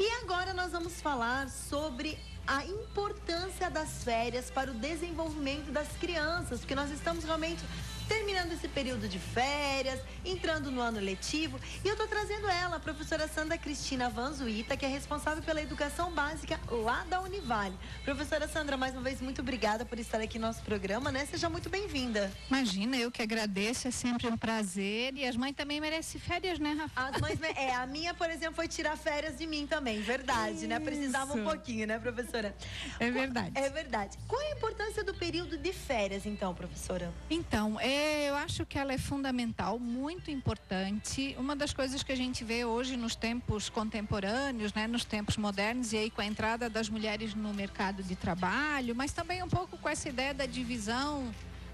E agora nós vamos falar sobre a importância das férias para o desenvolvimento das crianças, porque nós estamos realmente terminando esse período de férias, entrando no ano letivo, e eu tô trazendo ela, a professora Sandra Cristina Vanzuita, que é responsável pela educação básica lá da Univale. Professora Sandra, mais uma vez, muito obrigada por estar aqui no nosso programa, né? Seja muito bem-vinda. Imagina, eu que agradeço, é sempre um prazer, e as mães também merecem férias, né, Rafa? As mães, a minha, por exemplo, foi tirar férias de mim também, verdade, Isso. né? Precisava um pouquinho, né, professora? É verdade. É verdade. Qual é a importância do período de férias, então, professora? Então, eu acho que ela é fundamental, muito importante. Uma das coisas que a gente vê hoje nos tempos contemporâneos, né, nos tempos modernos, e aí com a entrada das mulheres no mercado de trabalho, mas também um pouco com essa ideia da divisão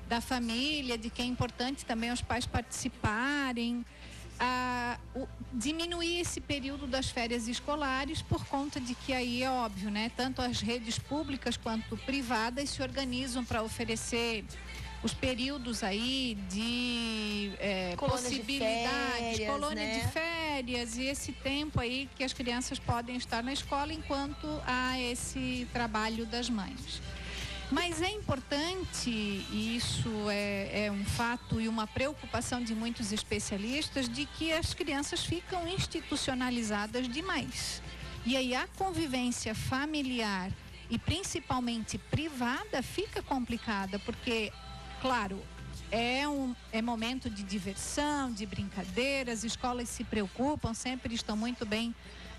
da família, de que é importante também os pais participarem, diminuir esse período das férias escolares, por conta de que aí é óbvio, né, tanto as redes públicas quanto privadas se organizam para oferecer os períodos aí de possibilidades, colônia de férias, e esse tempo aí que as crianças podem estar na escola enquanto há esse trabalho das mães. Mas é importante, e isso é um fato e uma preocupação de muitos especialistas, de que as crianças ficam institucionalizadas demais. E aí a convivência familiar e principalmente privada fica complicada, porque claro, é momento de diversão, de brincadeiras, escolas se preocupam, sempre estão muito bem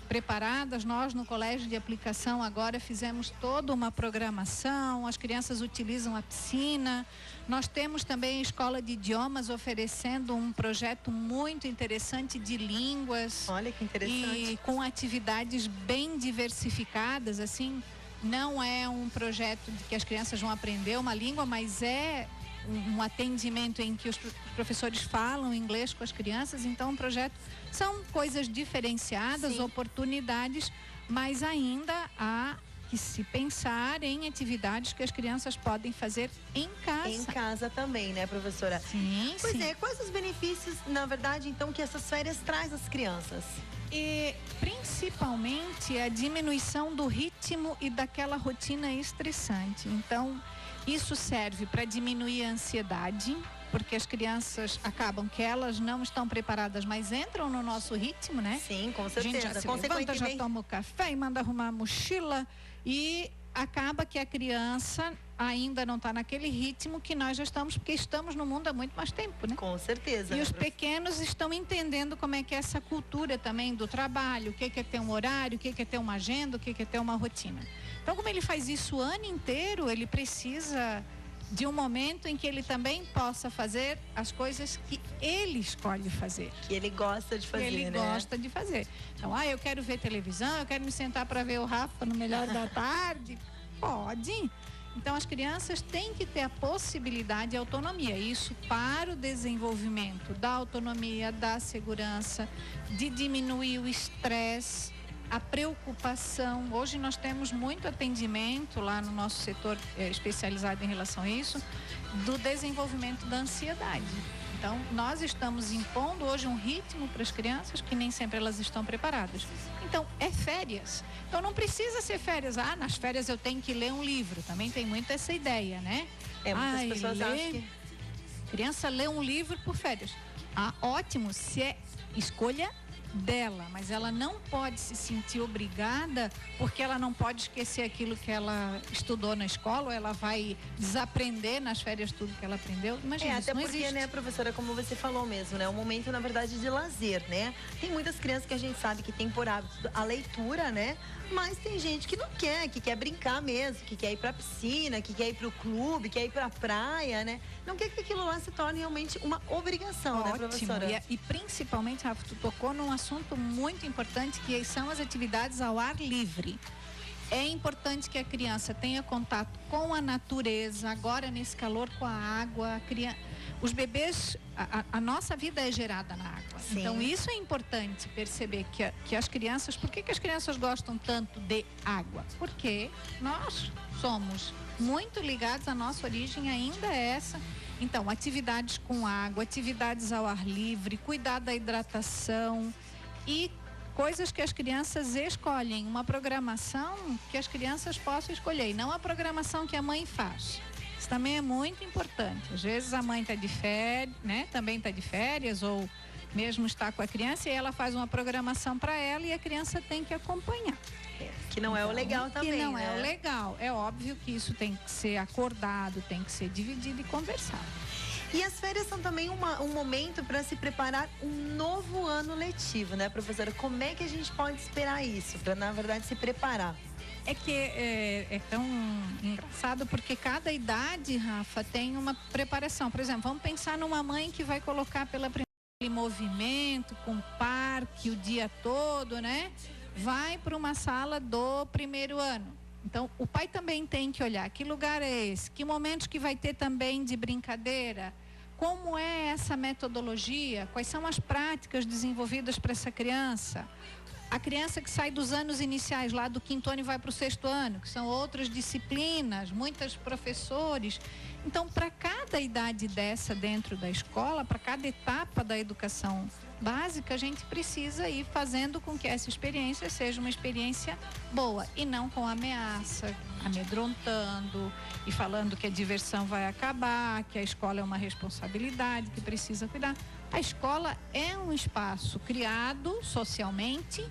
preparadas. Nós no Colégio de Aplicação agora fizemos toda uma programação, as crianças utilizam a piscina, nós temos também a Escola de Idiomas oferecendo um projeto muito interessante de línguas. Olha que interessante. E com atividades bem diversificadas, assim, não é um projeto de que as crianças vão aprender uma língua, mas é um atendimento em que os professores falam inglês com as crianças. Então, um projeto, são coisas diferenciadas, sim, oportunidades, mas ainda há que se pensar em atividades que as crianças podem fazer em casa. Em casa também, né, professora? Sim, pois sim. Quais os benefícios, na verdade, então, que essas férias traz às crianças? E principalmente a diminuição do ritmo e daquela rotina estressante. Então, isso serve para diminuir a ansiedade, porque as crianças acabam que elas não estão preparadas, mas entram no nosso ritmo, né? Sim, com certeza. A gente já se levanta, já toma o café e manda arrumar a mochila, e acaba que a criança ainda não está naquele ritmo que nós já estamos, porque estamos no mundo há muito mais tempo, né? Com certeza. E os pequenos estão entendendo como é que é essa cultura também do trabalho, o que é ter um horário, o que é ter uma agenda, o que é ter uma rotina. Então, como ele faz isso o ano inteiro, ele precisa de um momento em que ele também possa fazer as coisas que ele escolhe fazer. Que ele gosta de fazer, ele gosta de fazer. Então, eu quero ver televisão, eu quero me sentar para ver o Rafa no melhor da tarde. Pode. Então, as crianças têm que ter a possibilidade de autonomia. Isso para o desenvolvimento da autonomia, da segurança, de diminuir o estresse, a preocupação. Hoje nós temos muito atendimento lá no nosso setor especializado em relação a isso, do desenvolvimento da ansiedade. Então, nós estamos impondo hoje um ritmo para as crianças que nem sempre elas estão preparadas. Então, é férias. Então, não precisa ser férias. Nas férias eu tenho que ler um livro. Também tem muito essa ideia, né? Muitas pessoas acham que criança lê um livro por férias. Ótimo, se é escolha dela, mas ela não pode se sentir obrigada, porque ela não pode esquecer aquilo que ela estudou na escola, ou ela vai desaprender nas férias tudo que ela aprendeu. Imagina, até isso não porque, existe. né, professora, como você falou mesmo, né, é um momento, na verdade, de lazer, né? Tem muitas crianças que a gente sabe que tem por hábito a leitura, né? Mas tem gente que não quer, que quer brincar mesmo, que quer ir pra piscina, que quer ir pro clube, quer ir pra praia, né? Não quer que aquilo lá se torne realmente uma obrigação, né, professora? E principalmente, Rafa, tu tocou num assunto muito importante, que são as atividades ao ar livre. É importante que a criança tenha contato com a natureza, agora nesse calor, com a água. Os bebês, a nossa vida é gerada na água. Sim. Então isso é importante perceber que as crianças, por que as crianças gostam tanto de água? Porque nós somos muito ligados, à nossa origem ainda é essa. Então, atividades com água, atividades ao ar livre, cuidar da hidratação e coisas que as crianças escolhem, uma programação que as crianças possam escolher, e não a programação que a mãe faz. Isso também é muito importante. Às vezes a mãe está de férias, né? Também está de férias, ou mesmo está com a criança, e ela faz uma programação para ela e a criança tem que acompanhar. Que não é o legal também, que não né? é o legal. É óbvio que isso tem que ser acordado, tem que ser dividido e conversado. E as férias são também um momento para se preparar um novo ano letivo, né, professora? Como é que a gente pode esperar isso, para, na verdade, se preparar? É que é tão engraçado porque cada idade, Rafa, tem uma preparação. Por exemplo, vamos pensar numa mãe que vai colocar pela primeira vez em movimento, com parque o dia todo, né? Vai para uma sala do primeiro ano. Então, o pai também tem que olhar que lugar é esse, que momentos que vai ter também de brincadeira, como é essa metodologia, quais são as práticas desenvolvidas para essa criança. A criança que sai dos anos iniciais, lá do 5º ano e vai para o 6º ano, que são outras disciplinas, muitos professores. Então, para cada idade dessa dentro da escola, para cada etapa da educação básica, a gente precisa ir fazendo com que essa experiência seja uma experiência boa e não com ameaça, amedrontando e falando que a diversão vai acabar, que a escola é uma responsabilidade, que precisa cuidar. A escola é um espaço criado socialmente,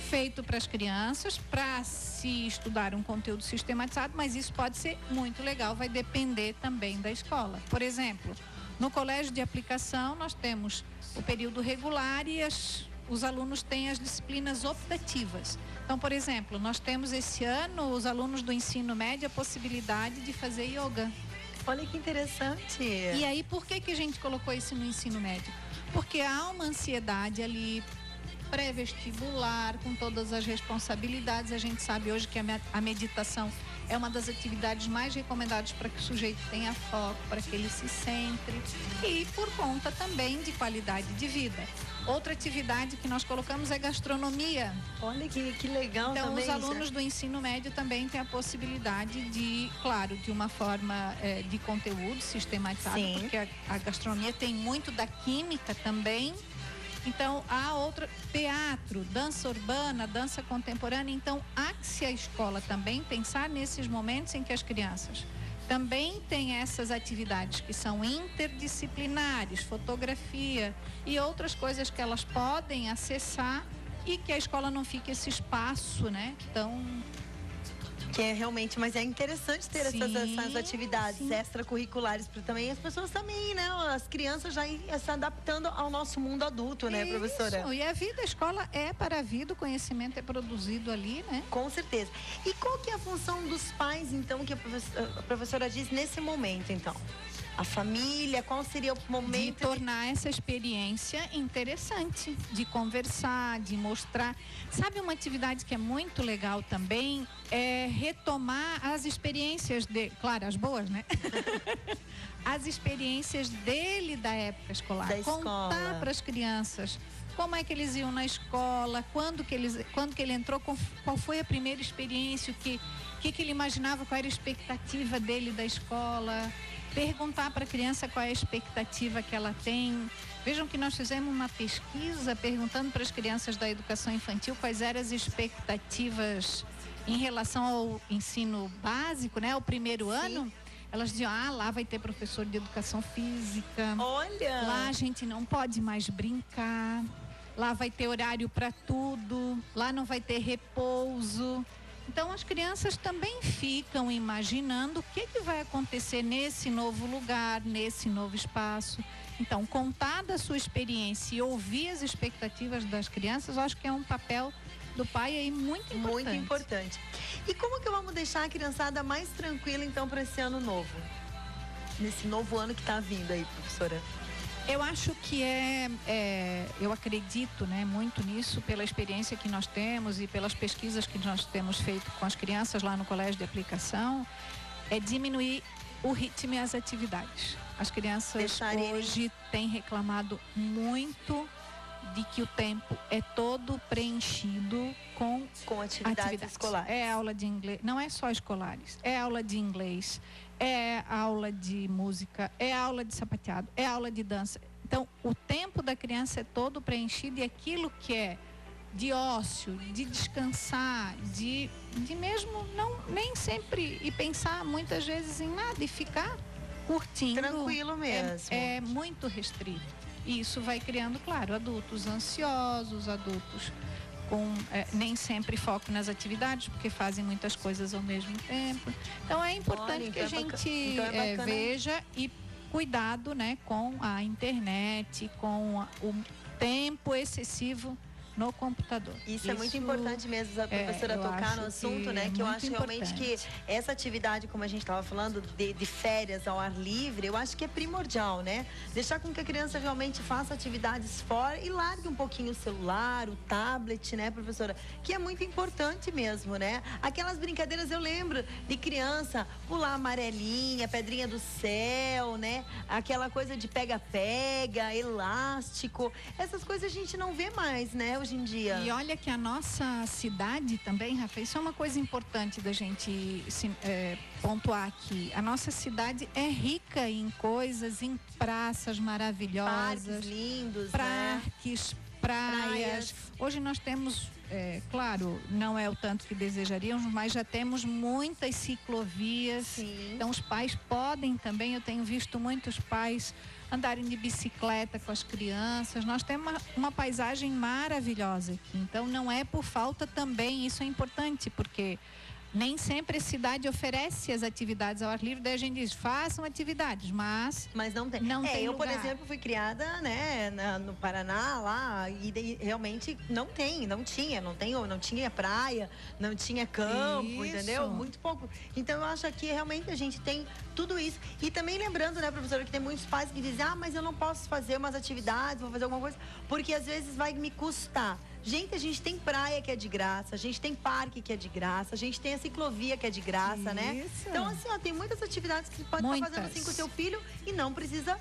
feito para as crianças, para se estudar um conteúdo sistematizado, mas isso pode ser muito legal, vai depender também da escola. Por exemplo, no colégio de aplicação nós temos o período regular e os alunos têm as disciplinas optativas. Então, por exemplo, nós temos esse ano, os alunos do ensino médio, a possibilidade de fazer yoga. Olha que interessante. E aí, por que a gente colocou isso no ensino médio? Porque há uma ansiedade ali, pré-vestibular, com todas as responsabilidades. A gente sabe hoje que a meditação é uma das atividades mais recomendadas para que o sujeito tenha foco, para que ele se centre e por conta também de qualidade de vida. Outra atividade que nós colocamos é gastronomia. Olha que legal então, também. Então, os alunos do ensino médio também têm a possibilidade de, claro, de uma forma de conteúdo sistematizado, sim, porque a gastronomia tem muito da química também. Então, há outra, teatro, dança urbana, dança contemporânea. Então, há que se a escola também pensar nesses momentos em que as crianças também têm essas atividades que são interdisciplinares, fotografia e outras coisas que elas podem acessar e que a escola não fique esse espaço, né? Então, que é realmente, mas é interessante ter essas atividades extracurriculares para também as pessoas também, né? As crianças já se adaptando ao nosso mundo adulto, né, professora? Isso, e a vida, a escola é para a vida, o conhecimento é produzido ali, né? Com certeza. E qual que é a função dos pais, então, que a professora diz nesse momento, então? A família, qual seria o momento? De tornar essa experiência interessante, de conversar, de mostrar. Sabe uma atividade que é muito legal também? É retomar as experiências claro, as boas, né? As experiências dele da época escolar. Contar para as crianças como é que eles iam na escola, quando que ele entrou, qual foi a primeira experiência, o que ele imaginava, qual era a expectativa dele da escola. Perguntar para a criança qual é a expectativa que ela tem. Vejam que nós fizemos uma pesquisa perguntando para as crianças da educação infantil quais eram as expectativas em relação ao ensino básico, né? O primeiro ano. Elas diziam, lá vai ter professor de educação física. Olha! Lá a gente não pode mais brincar. Lá vai ter horário para tudo. Lá não vai ter repouso. Então, as crianças também ficam imaginando o que vai acontecer nesse novo lugar, nesse novo espaço. Então, contar da sua experiência e ouvir as expectativas das crianças, eu acho que é um papel do pai aí muito importante. Muito importante. E como que vamos deixar a criançada mais tranquila, então, para esse ano novo? Nesse novo ano que está vindo aí, professora? Eu acho que eu acredito, né, muito nisso pela experiência que nós temos e pelas pesquisas que nós temos feito com as crianças lá no colégio de aplicação, é diminuir o ritmo e as atividades. As crianças hoje têm reclamado muito de que o tempo é todo preenchido com atividades escolares. É aula de inglês, não é só escolares, é aula de inglês, é aula de música, é aula de sapateado, é aula de dança. Então, o tempo da criança é todo preenchido e aquilo que é de ócio, de descansar, de mesmo nem sempre e pensar muitas vezes em nada e ficar curtindo. Tranquilo mesmo. É muito restrito. E isso vai criando, claro, adultos ansiosos, adultos com nem sempre foco nas atividades, porque fazem muitas coisas ao mesmo tempo. Então é importante que a gente veja e cuidado, né, com a internet, com o tempo excessivo no computador. Isso é muito importante mesmo, a professora tocar no assunto, né? Que eu acho realmente que essa atividade, como a gente estava falando, de férias ao ar livre, eu acho que é primordial, né? Deixar com que a criança realmente faça atividades fora e largue um pouquinho o celular, o tablet, né, professora? Que é muito importante mesmo, né? Aquelas brincadeiras, eu lembro de criança pular amarelinha, pedrinha do céu, né? Aquela coisa de pega-pega, elástico. Essas coisas a gente não vê mais, né? Hoje em dia. E olha que a nossa cidade também, Rafa, isso é uma coisa importante da gente pontuar aqui. A nossa cidade é rica em coisas, em praças maravilhosas. Parques lindos, parques, né? Praias. Hoje nós temos, claro, não é o tanto que desejaríamos, mas já temos muitas ciclovias. Sim. Então os pais podem também, eu tenho visto muitos pais andarem de bicicleta com as crianças. Nós temos uma paisagem maravilhosa aqui. Então não é por falta também, isso é importante, porque nem sempre a cidade oferece as atividades ao ar livre, daí a gente diz, façam atividades, mas não tem. Não tem eu, lugar. Por exemplo, fui criada, né, no Paraná, lá, e realmente não tinha praia, não tinha campo, entendeu? Muito pouco. Então eu acho que realmente a gente tem tudo isso. E também lembrando, né, professora, que tem muitos pais que dizem, mas eu não posso fazer umas atividades, vou fazer alguma coisa, porque às vezes vai me custar. Gente, a gente tem praia que é de graça, a gente tem parque que é de graça, a gente tem a ciclovia que é de graça, né? Então, assim, tem muitas atividades que você pode estar fazendo assim com o seu filho e não precisa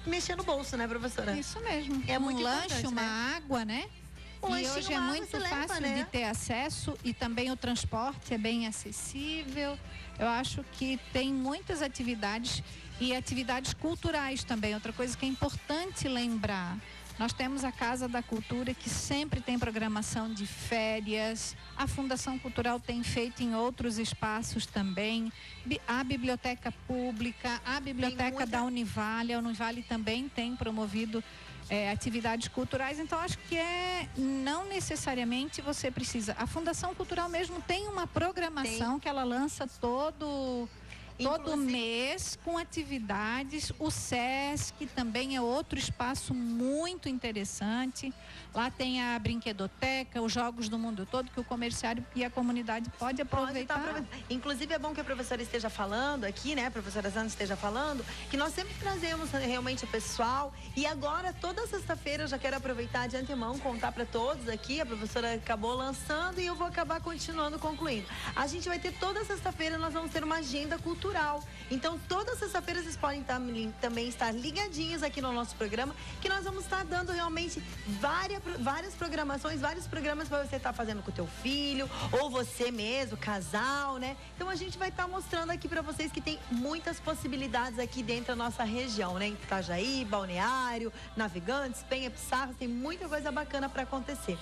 mexer no bolso, né, professora? Isso mesmo. É muito lanche, uma né? água, né? E hoje é muito fácil de ter acesso e também o transporte é bem acessível. Eu acho que tem muitas atividades e atividades culturais também. Outra coisa que é importante lembrar. Nós temos a Casa da Cultura, que sempre tem programação de férias. A Fundação Cultural tem feito em outros espaços também. A Biblioteca Pública, a Biblioteca da Univale. A Univale também tem promovido atividades culturais. Então, acho que não necessariamente você precisa. A Fundação Cultural mesmo tem uma programação que ela lança todo mês com atividades. O SESC também é outro espaço muito interessante. Lá tem a brinquedoteca, os jogos do mundo todo que o comerciário e a comunidade pode aproveitar. Inclusive é bom que a professora esteja falando aqui, né? A professora Zana esteja falando, que nós sempre trazemos realmente o pessoal. E agora, toda sexta-feira, eu já quero aproveitar de antemão, contar para todos aqui. A professora acabou lançando e eu vou acabar continuando, concluindo. A gente vai ter toda sexta-feira, nós vamos ter uma agenda cultural. Então, toda sexta-feira vocês podem também estar ligadinhos aqui no nosso programa, que nós vamos estar dando realmente várias programações, vários programas para você estar fazendo com o teu filho, ou você mesmo, casal, né? Então, a gente vai estar mostrando aqui para vocês que tem muitas possibilidades aqui dentro da nossa região, né? Em Itajaí, Balneário, Navegantes, Penha, Pissarras, tem muita coisa bacana para acontecer.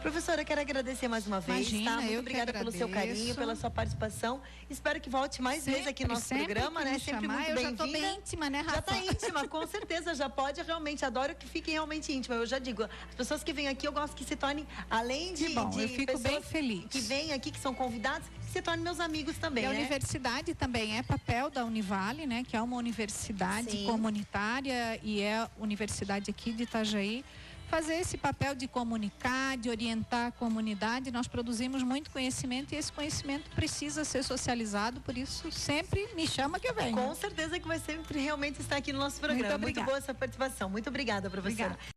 Professora, quero agradecer mais uma vez, tá? Muito obrigada pelo seu carinho, pela sua participação. Espero que volte mais vezes aqui no nosso programa, né? Sempre muito bem-vinda. Eu já tô bem íntima, né, Rafa? Já tá íntima, com certeza, já pode realmente. Adoro que fiquem realmente íntima. Eu já digo, as pessoas que vêm aqui, eu gosto que se tornem, além de eu fico bem feliz. Que vêm aqui, que são convidados, que se tornem meus amigos também, e né? A universidade também é papel da Univale, né? Que é uma universidade comunitária e é universidade aqui de Itajaí. Fazer esse papel de comunicar, de orientar a comunidade. Nós produzimos muito conhecimento e esse conhecimento precisa ser socializado, por isso sempre me chama que eu venho. Com certeza que vai sempre realmente estar aqui no nosso programa. Muito boa essa participação. Muito obrigada, professora. Obrigada.